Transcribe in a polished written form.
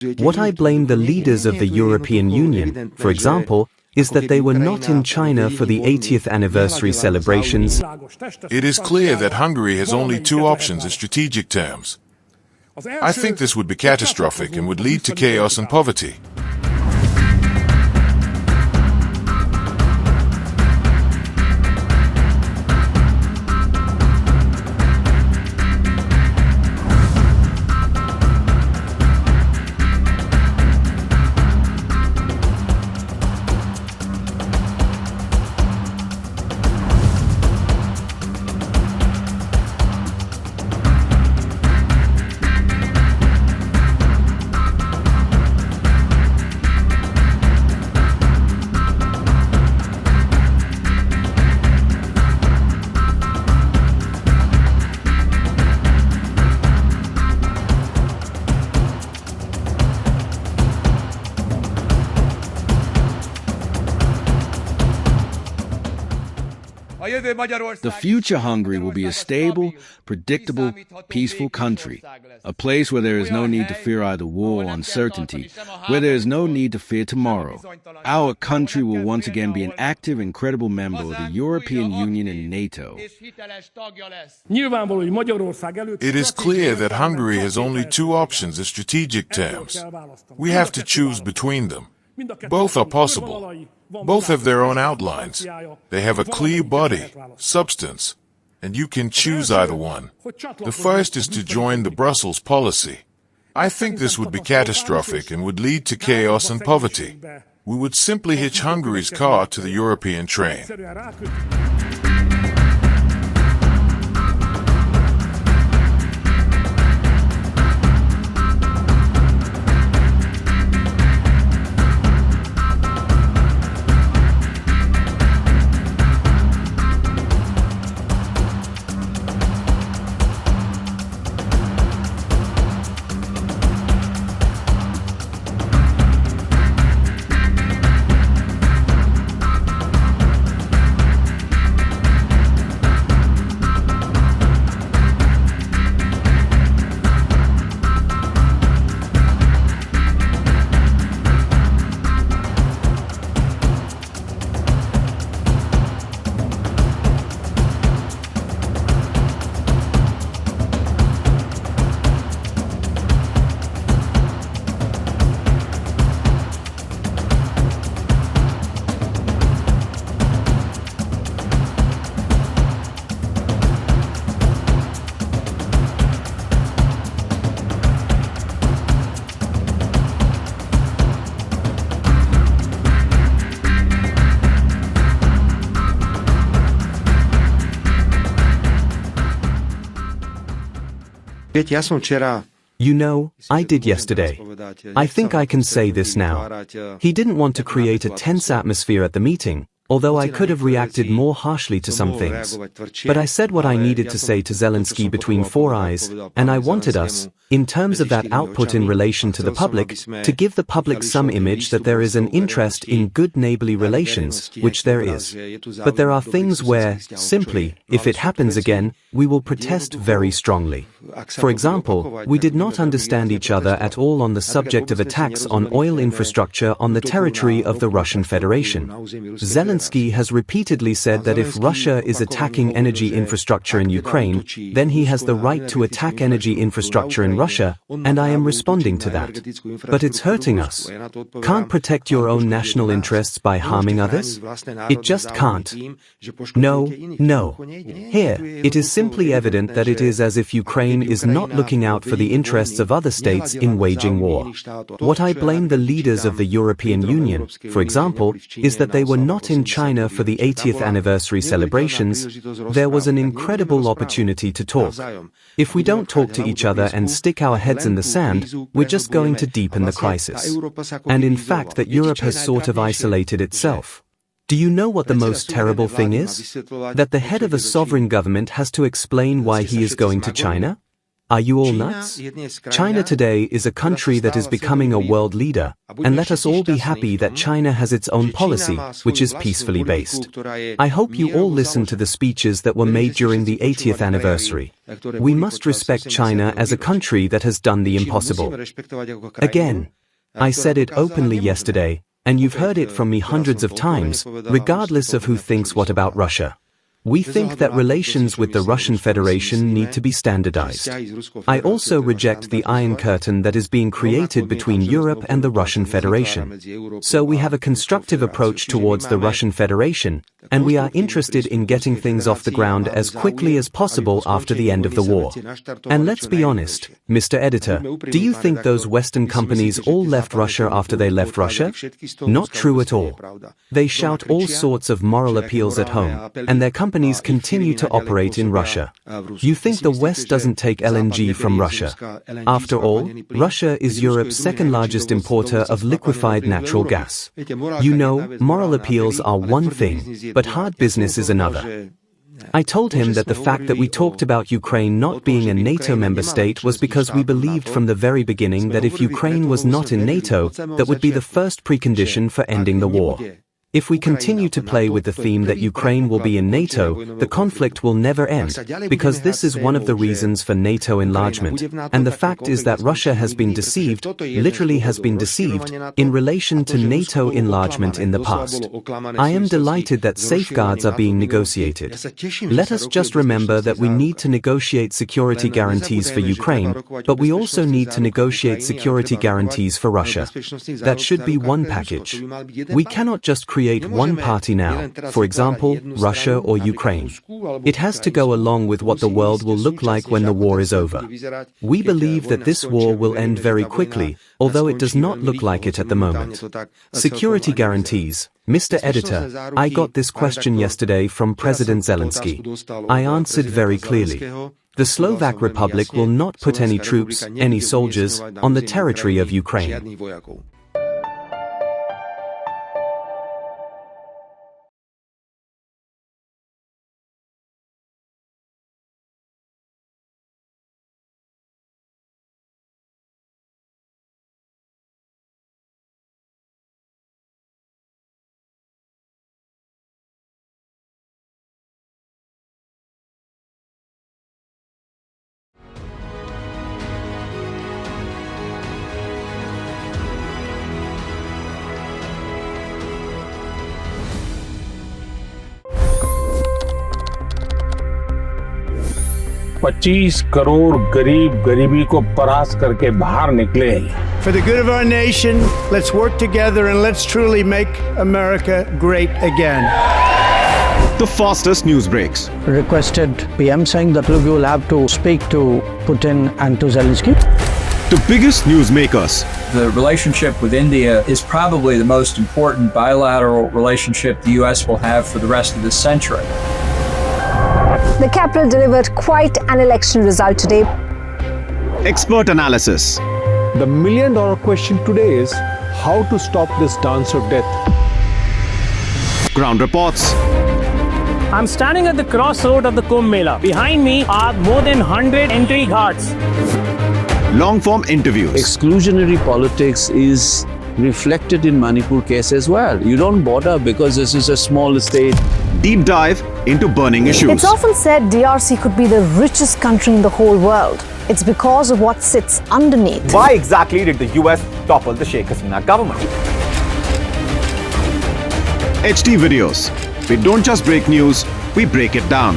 What I blame the leaders of the European Union, for example, is that they were not in China for the 80th anniversary celebrations. It is clear that Hungary has only two options in strategic terms. I think this would be catastrophic and would lead to chaos and poverty. The future Hungary will be a stable, predictable, peaceful country, a place where there is no need to fear either war or uncertainty, where there is no need to fear tomorrow. Our country will once again be an active and credible member of the European Union and NATO. It is clear that Hungary has only two options in strategic terms. We have to choose between them. Both are possible. Both have their own outlines. They have a clear body, substance, and you can choose either one. The first is to join the Brussels policy. I think this would be catastrophic and would lead to chaos and poverty. We would simply hitch Hungary's car to the European train. You know, I did yesterday. I think I can say this now. He didn't want to create a tense atmosphere at the meeting, although I could have reacted more harshly to some things. But I said what I needed to say to Zelensky between four eyes, and I wanted us, in terms of that output in relation to the public, to give the public some image that there is an interest in good neighborly relations, which there is. But there are things where, simply, if it happens again, we will protest very strongly. For example, we did not understand each other at all on the subject of attacks on oil infrastructure on the territory of the Russian Federation. Zelensky has repeatedly said that if Russia is attacking energy infrastructure in Ukraine, then he has the right to attack energy infrastructure in Russia, and I am responding to that. But it's hurting us. Can't protect your own national interests by harming others? It just can't. No. Here, it is simply evident that it is as if Ukraine is not looking out for the interests of other states in waging war. What I blame the leaders of the European Union, for example, is that they were not in China for the 80th anniversary celebrations. There was an incredible opportunity to talk. If we don't talk to each other and stick our heads in the sand, we're just going to deepen the crisis. And in fact that Europe has sort of isolated itself. Do you know what the most terrible thing is? That the head of a sovereign government has to explain why he is going to China? Are you all nuts? China today is a country that is becoming a world leader, and let us all be happy that China has its own policy, which is peacefully based. I hope you all listened to the speeches that were made during the 80th anniversary. We must respect China as a country that has done the impossible. Again, I said it openly yesterday, and you've heard it from me hundreds of times, regardless of who thinks what about Russia. We think that relations with the Russian Federation need to be standardized. I also reject the Iron Curtain that is being created between Europe and the Russian Federation. So we have a constructive approach towards the Russian Federation, and we are interested in getting things off the ground as quickly as possible after the end of the war. And let's be honest, Mr. Editor, do you think those Western companies all left Russia after they left Russia? Not true at all. They shout all sorts of moral appeals at home, and their companies continue to operate in Russia. You think the West doesn't take LNG from Russia? After all, Russia is Europe's second largest importer of liquefied natural gas. You know, moral appeals are one thing, but hard business is another. I told him that the fact that we talked about Ukraine not being a NATO member state was because we believed from the very beginning that if Ukraine was not in NATO, that would be the first precondition for ending the war. If we continue to play with the theme that Ukraine will be in NATO, the conflict will never end, because this is one of the reasons for NATO enlargement, and the fact is that Russia has been deceived, literally has been deceived, in relation to NATO enlargement in the past. I am delighted that safeguards are being negotiated. Let us just remember that we need to negotiate security guarantees for Ukraine, but we also need to negotiate security guarantees for Russia. That should be one package. We cannot just create one party now, for example, Russia or Ukraine. It has to go along with what the world will look like when the war is over. We believe that this war will end very quickly, although it does not look like it at the moment. Security guarantees. Mr. Editor, I got this question yesterday from President Zelensky. I answered very clearly. The Slovak Republic will not put any troops, any soldiers, on the territory of Ukraine. $25 crore गरीब गरीबी को परास्त करके बाहर निकले. For the good of our nation, let's work together and let's truly make America great again. The fastest news breaks. Requested PM saying that look, you will have to speak to Putin and to Zelensky. The biggest news makers. The relationship with India is probably the most important bilateral relationship the U.S. will have for the rest of this century. The capital delivered quite an election result today. Expert analysis. The million-dollar question today is how to stop this dance of death. Ground reports. I'm standing at the crossroad of the Kumbh Mela. Behind me are more than 100 entry ghats. Long-form interviews. Exclusionary politics is reflected in Manipur case as well. You don't bother because this is a small state. Deep dive into burning issues. It's often said DRC could be the richest country in the whole world. It's because of what sits underneath. Why exactly did the US topple the Sheikh Hasina government? HT videos. We don't just break news, we break it down.